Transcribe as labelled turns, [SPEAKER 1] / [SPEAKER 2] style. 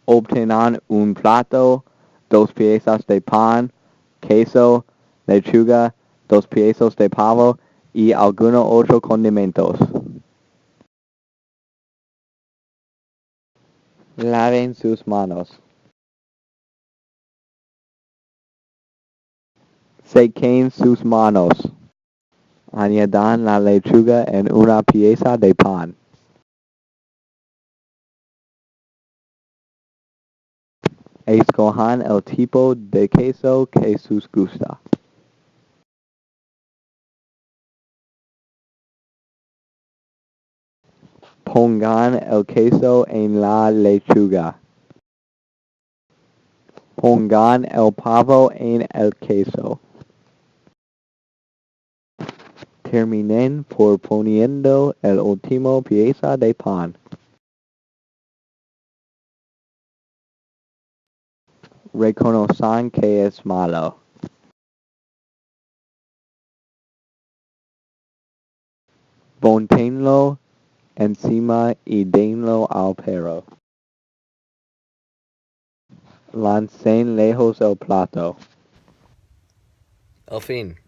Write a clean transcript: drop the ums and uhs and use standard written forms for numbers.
[SPEAKER 1] Obtengan un plato, 2 piezas de pan, queso, lechuga, 2 piezas de pavo y algunos otros condimentos. Laven sus manos. Sequen sus manos. Añadan la lechuga en una pieza de pan. Escojan el tipo de queso que sus gusta. Pongan el queso en la lechuga. Pongan el pavo en el queso. Terminen por poniendo el último pieza de pan. Reconozcan que es malo. Póntenlo encima y denlo al perro. Lancen lejos el plato.
[SPEAKER 2] El fin.